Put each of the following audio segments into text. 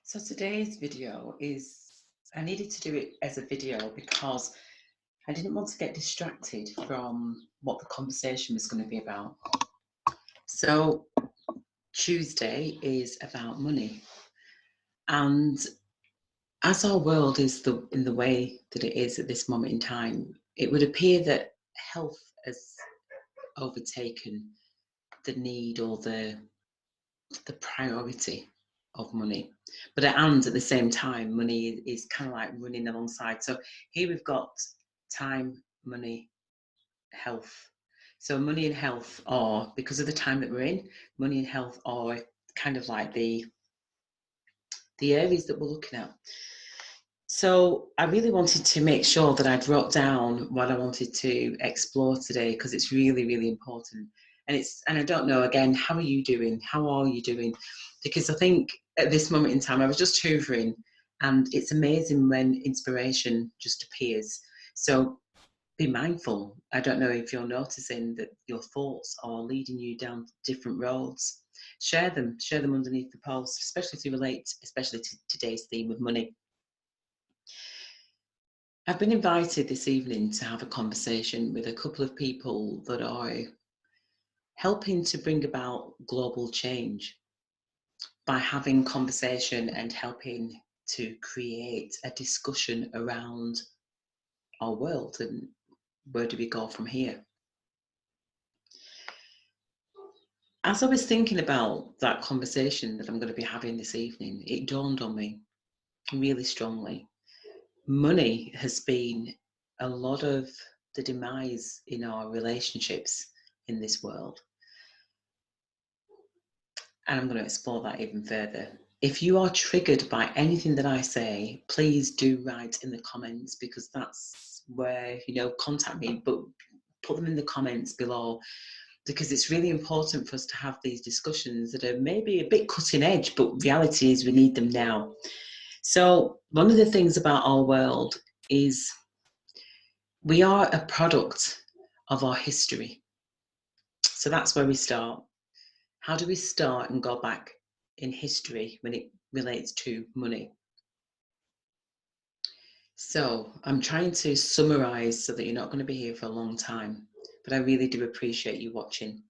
So today's video I needed to do it as a video because I didn't want to get distracted from what the conversation was going to be about. So Tuesday is about money. And as our world is in the way that it is at this moment in time, it would appear that health has overtaken the need or the priority of money. And at the same time, money is kind of like running alongside. So here we've got time, money, health. So money and health are, because of the time that we're in, money and health are kind of like the areas that we're looking at. So I really wanted to make sure that I'd wrote down what I wanted to explore today, because it's really, really important. And I don't know, again, how are you doing? How are you doing? Because I think at this moment in time, I was just hoovering, and it's amazing when inspiration just appears. So be mindful. I don't know if you're noticing that your thoughts are leading you down different roads. Share them underneath the post, especially if you relate, especially to today's theme of money. I've been invited this evening to have a conversation with a couple of people that are helping to bring about global change by having conversation and helping to create a discussion around our world and where do we go from here. As I was thinking about that conversation that I'm going to be having this evening, it dawned on me really strongly. Money has been a lot of the demise in our relationships in this world. And I'm going to explore that even further. If you are triggered by anything that I say, please do write in the comments, because that's where, contact me, but put them in the comments below, because it's really important for us to have these discussions that are maybe a bit cutting edge, but reality is we need them now. So one of the things about our world is we are a product of our history. So that's where we start. How do we start and go back in history when it relates to money? So I'm trying to summarize so that you're not going to be here for a long time, but I really do appreciate you watching.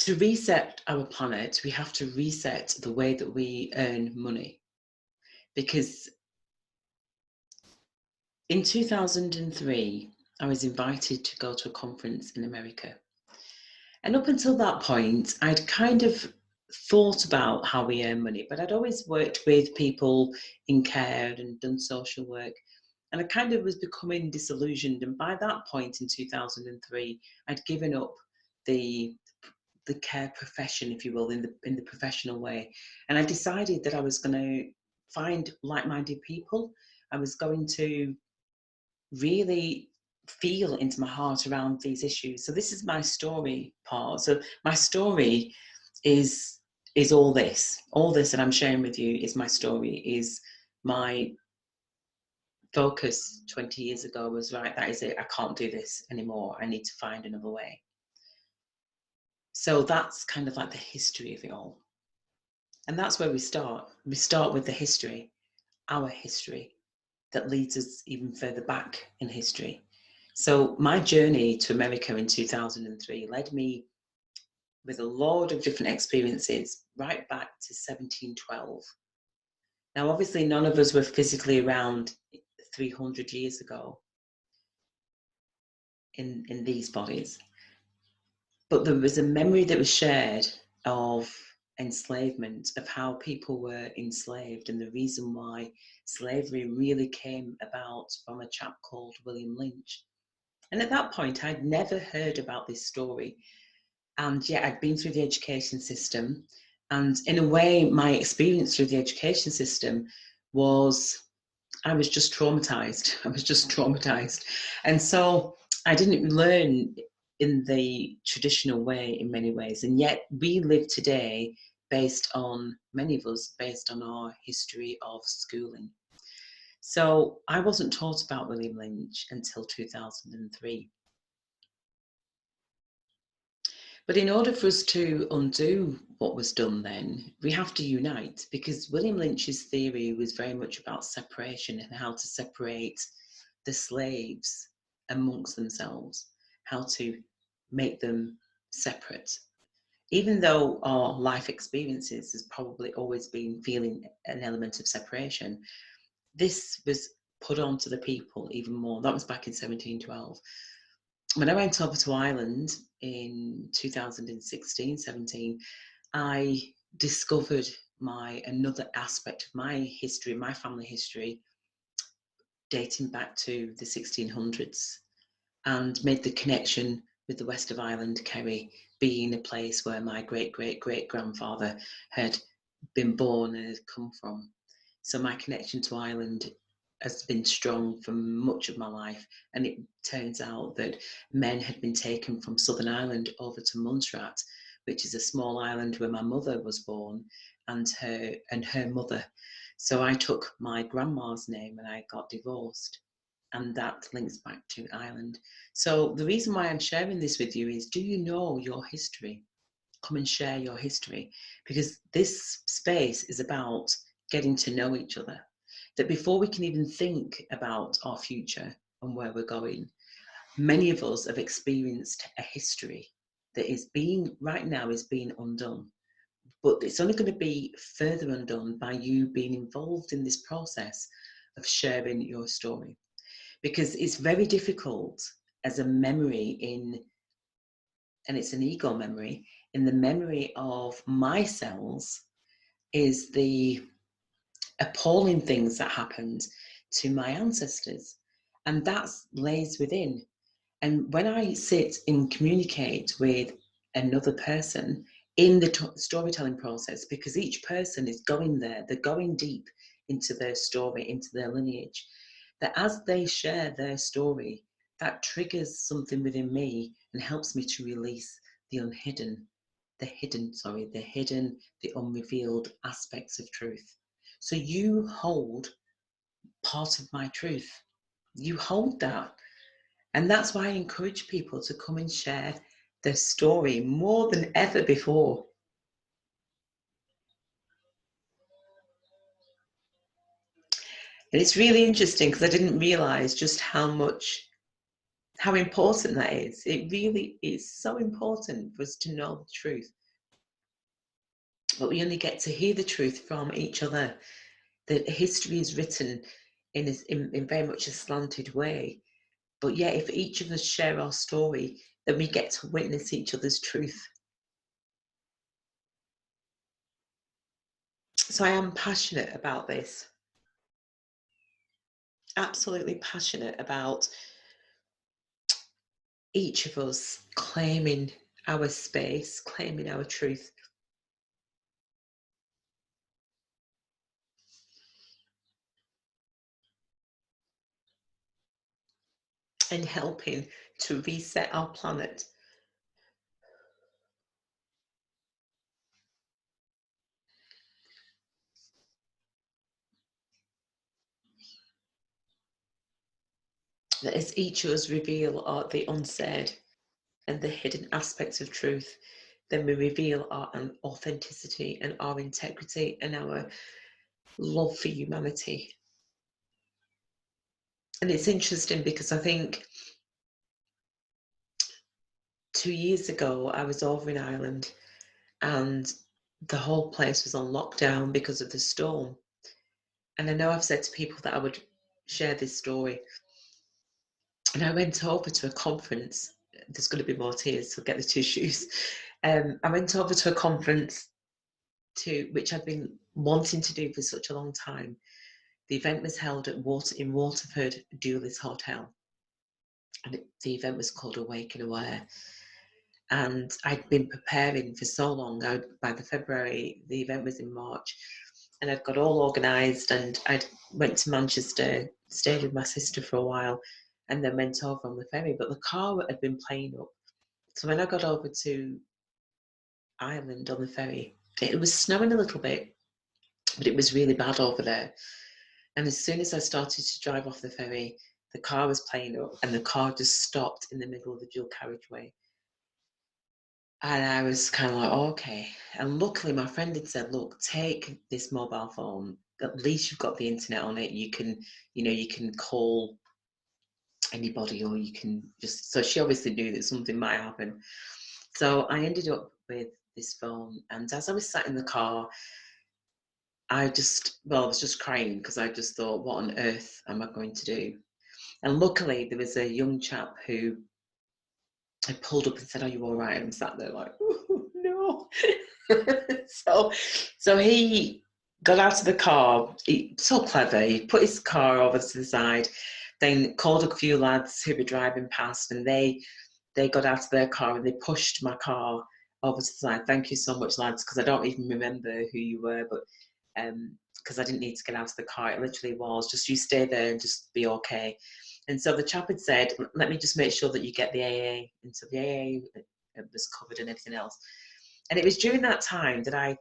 To reset our planet, we have to reset the way that we earn money, because in 2003, I was invited to go to a conference in America. And up until that point, I'd kind of thought about how we earn money, but I'd always worked with people in care and done social work. And I kind of was becoming disillusioned. And by that point in 2003, I'd given up the care profession, if you will, in the professional way. And I decided that I was going to find like-minded people. I was going to really feel into my heart around these issues. So this is my story part. So my story is all this that I'm sharing with you is my story, is my focus 20 years ago was, right, that is it, I can't do this anymore, I need to find another way. So that's kind of like the history of it all. And that's where we start. We start with the history, our history, that leads us even further back in history. So my journey to America in 2003 led me with a lot of different experiences right back to 1712. Now, obviously, none of us were physically around 300 years ago in these bodies. But there was a memory that was shared of enslavement, of how people were enslaved, and the reason why slavery really came about from a chap called William Lynch. And at that point, I'd never heard about this story. And yet I'd been through the education system. And in a way, my experience through the education system was, I was just traumatized. And so I didn't learn in the traditional way in many ways. And yet we live today many of us, based on our history of schooling. So I wasn't taught about William Lynch until 2003. But in order for us to undo what was done then, we have to unite, because William Lynch's theory was very much about separation and how to separate the slaves amongst themselves, how to make them separate. Even though our life experiences has probably always been feeling an element of separation, this was put onto the people even more. That was back in 1712. When I went over to Ireland in 2016, 17, I discovered another aspect of my history, my family history, dating back to the 1600s, and made the connection with the west of Ireland, Kerry being a place where my great-great-great-grandfather had been born and had come from. So my connection to Ireland has been strong for much of my life, and it turns out that men had been taken from Southern Ireland over to Montserrat, which is a small island where my mother was born, and her mother. So I took my grandma's name and I got divorced, and that links back to Ireland. So the reason why I'm sharing this with you is, do you know your history? Come and share your history, because this space is about getting to know each other. That before we can even think about our future and where we're going, many of us have experienced a history that is right now is being undone. But it's only going to be further undone by you being involved in this process of sharing your story. Because it's very difficult as a memory and it's an ego memory, in the memory of my cells is the appalling things that happened to my ancestors. And that lays within. And when I sit and communicate with another person in the storytelling process, because each person is going there, they're going deep into their story, into their lineage, that as they share their story, that triggers something within me and helps me to release the the unrevealed aspects of truth. So you hold part of my truth. You hold that. And that's why I encourage people to come and share their story more than ever before. And it's really interesting because I didn't realize just how important that is. It really is so important for us to know the truth. But we only get to hear the truth from each other. That history is written in very much a slanted way. But yet, if each of us share our story, then we get to witness each other's truth. So I am passionate about this. Absolutely passionate about each of us claiming our space, claiming our truth. And helping to reset our planet. That as each of us reveal the unsaid and the hidden aspects of truth, then we reveal our authenticity and our integrity and our love for humanity. And it's interesting because I think 2 years ago I was over in Ireland and the whole place was on lockdown because of the storm. And I know I've said to people that I would share this story. And I went over to a conference. There's going to be more tears, so get the tissues. I went over to a conference which I've been wanting to do for such a long time. The event was held in Waterford Dulles Hotel, and the event was called Awake and Aware. And I'd been preparing for so long. By the February, the event was in March, and I'd got all organised, and I went to Manchester, stayed with my sister for a while, and then went over on the ferry. But the car had been playing up. So when I got over to Ireland on the ferry, it was snowing a little bit, but it was really bad over there. And as soon as I started to drive off the ferry, the car was playing up and the car just stopped in the middle of the dual carriageway. And I was kind of like, oh, okay. And luckily my friend had said, look, take this mobile phone. At least you've got the internet on it. You can, you can call anybody, or you can just, so she obviously knew that something might happen. So I ended up with this phone. And as I was sat in the car, I was just crying because I just thought, what on earth am I going to do? And luckily there was a young chap who I pulled up and said, are you all right? And sat there like, oh, no. so so he got out of the car. So clever. He put his car over to the side, then called a few lads who were driving past, and they got out of their car and they pushed my car over to the side. Thank you so much, lads, because I don't even remember who you were, but because I didn't need to get out of the car. It literally was just, you stay there and just be okay. And so the chap had said, let me just make sure that you get the AA. And so the AA was covered and everything else. And it was during that time that I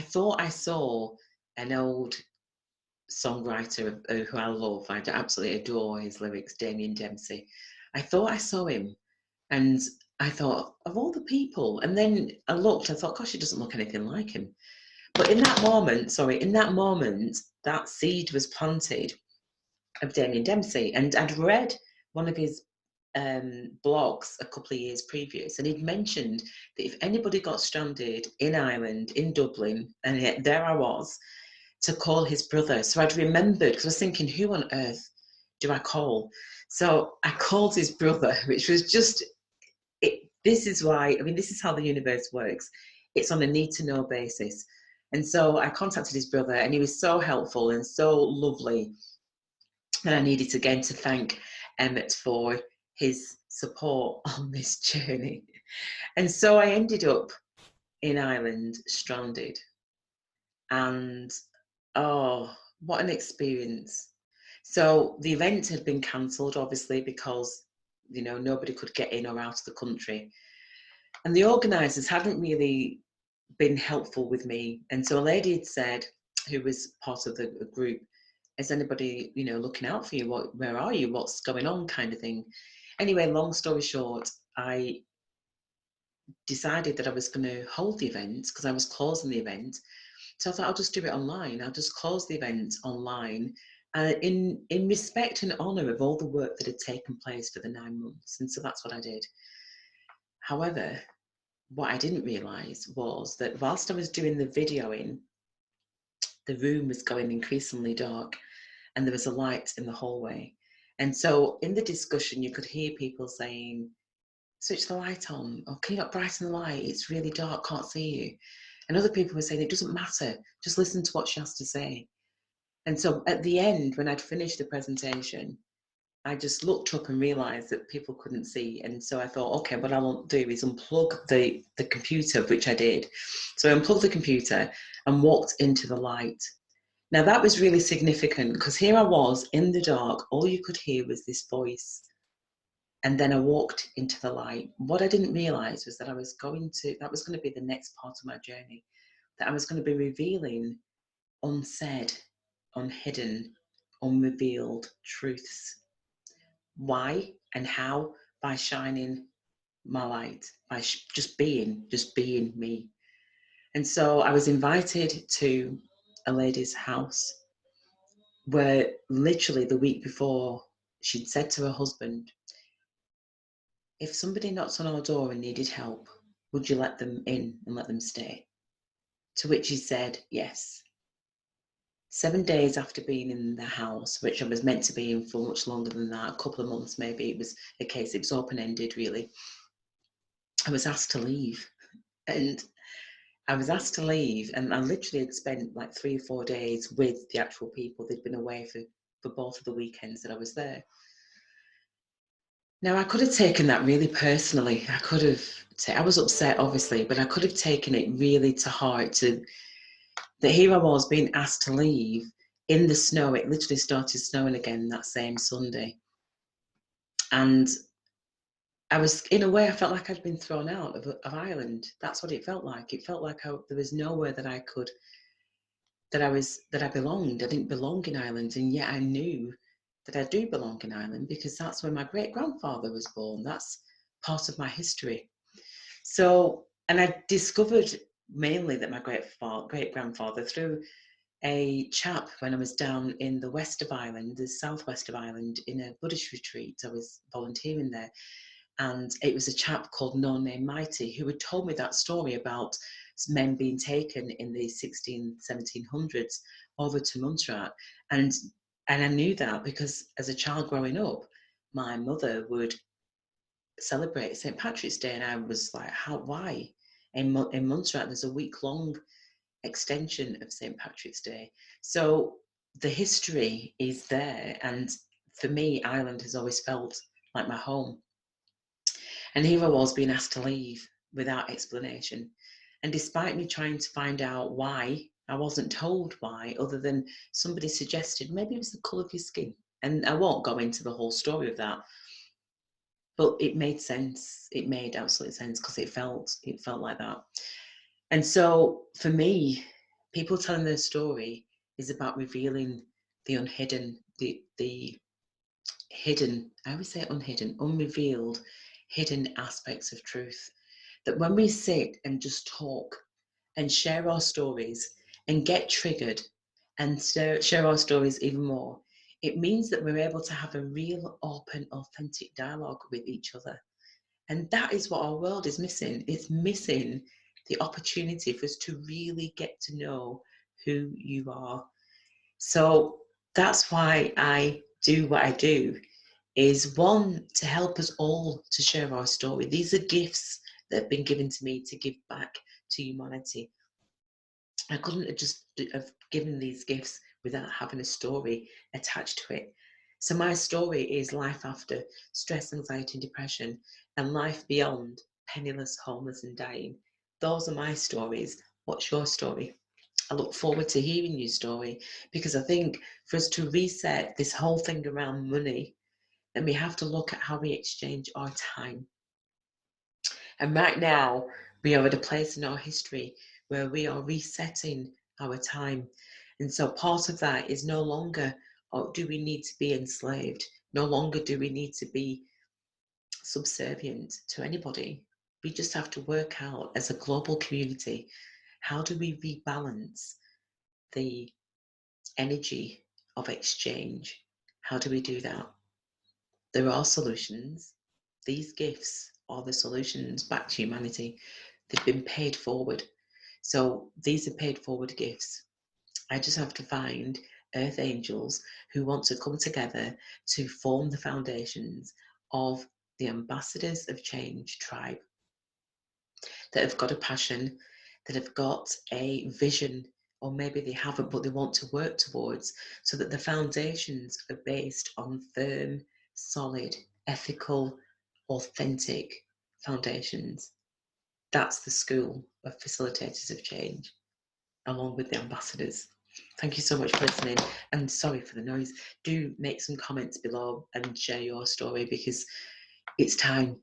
thought I saw an old songwriter who I love. I absolutely adore his lyrics, Damien Dempsey. I thought I saw him, and I thought, of all the people. And then I looked, I thought, gosh, he doesn't look anything like him. But in that moment, that seed was planted of Damien Dempsey. And I'd read one of his blogs a couple of years previous, and he'd mentioned that if anybody got stranded in Ireland, in Dublin, and yet there I was, to call his brother. So I'd remembered, because I was thinking, who on earth do I call? So I called his brother, which was just, this is why, I mean, this is how the universe works. It's on a need to know basis. And so I contacted his brother, and he was so helpful and so lovely. And I needed again to thank Emmett for his support on this journey. And so I ended up in Ireland, stranded. And oh, what an experience. So the event had been cancelled, obviously, because, nobody could get in or out of the country. And the organisers hadn't really been helpful with me. And so a lady had said, who was part of the group, is anybody, looking out for you? Where are you? What's going on? Kind of thing. Anyway, long story short, I decided that I was going to hold the event because I was closing the event. So I thought, I'll just do it online. I'll just close the event online, in respect and honour of all the work that had taken place for the 9 months. And so that's what I did. However, what I didn't realise was that whilst I was doing the videoing, the room was going increasingly dark, and there was a light in the hallway. And so in the discussion, you could hear people saying, switch the light on, or can you not brighten the light? It's really dark, can't see you. And other people were saying, it doesn't matter, just listen to what she has to say. And so at the end, when I'd finished the presentation, I just looked up and realised that people couldn't see. And so I thought, okay, what I want to do is unplug the computer, which I did. So I unplugged the computer and walked into the light. Now that was really significant, because here I was in the dark, all you could hear was this voice. And then I walked into the light. What I didn't realise was that that was going to be the next part of my journey, that I was going to be revealing unsaid, unhidden, unrevealed truths. Why and how? By shining my light, by just being me. And so I was invited to a lady's house where literally the week before she'd said to her husband, if somebody knocks on our door and needed help, would you let them in and let them stay? To which he said, yes. 7 days after being in the house, which I was meant to be in for much longer than that, a couple of months maybe, it was open-ended really, I was asked to leave. And I was asked to leave, and I literally had spent like 3 or 4 days with the actual people. They'd been away for both of the weekends that I was there. Now, I could have taken that really personally. I was upset, obviously, but I could have taken it really to heart, that here I was being asked to leave in the snow. It literally started snowing again that same Sunday. And I was, in a way, I felt like I'd been thrown out of Ireland. That's what it felt like. It felt like there was nowhere that I could, that I belonged. I didn't belong in Ireland, and yet I knew that I do belong in Ireland because that's where my great grandfather was born. That's part of my history. So And I discovered mainly that my great grandfather, through a chap when I was down in the west of Ireland, the southwest of Ireland, in a Buddhist retreat. I was volunteering there, and it was a chap called No Name Mighty who had told me that story about men being taken in the 1700s over to Montserrat. And I knew that because as a child growing up, my mother would celebrate St. Patrick's Day, and I was like, why? In Montserrat, there's a week-long extension of St. Patrick's Day. So the history is there, and for me, Ireland has always felt like my home. And here I was being asked to leave without explanation. And despite me trying to find out why, I wasn't told why, other than somebody suggested maybe it was the colour of your skin. And I won't go into the whole story of that, but it made sense. It made absolute sense because it felt like that. And so for me, people telling their story is about revealing the unhidden, the hidden, I would say unhidden, unrevealed, hidden aspects of truth. That when we sit and just talk and share our stories and get triggered and share our stories even more, it means that we're able to have a real, open, authentic dialogue with each other. And that is what our world is missing. It's missing the opportunity for us to really get to know who you are. So that's why I do what I do, is one, to help us all to share our story. These are gifts that have been given to me to give back to humanity. I couldn't have just have given these gifts without having a story attached to it. So my story is life after stress, anxiety, and depression, and life beyond penniless, homeless, and dying. Those are my stories. What's your story? I look forward to hearing your story, because I think for us to reset this whole thing around money, then we have to look at how we exchange our time. And right now, we are at a place in our history where we are resetting our time. And so part of that is no longer, oh, do we need to be enslaved? No longer do we need to be subservient to anybody. We just have to work out as a global community, how do we rebalance the energy of exchange? How do we do that? There are solutions. These gifts are the solutions back to humanity. They've been paid forward. So these are paid forward gifts. I just have to find earth angels who want to come together to form the foundations of the Ambassadors of Change tribe, that have got a passion, that have got a vision, or maybe they haven't, but they want to work towards, so that the foundations are based on firm, solid, ethical, authentic foundations. That's the school of facilitators of change, along with the ambassadors. Thank you so much for listening, and sorry for the noise. Do make some comments below and share your story, because it's time.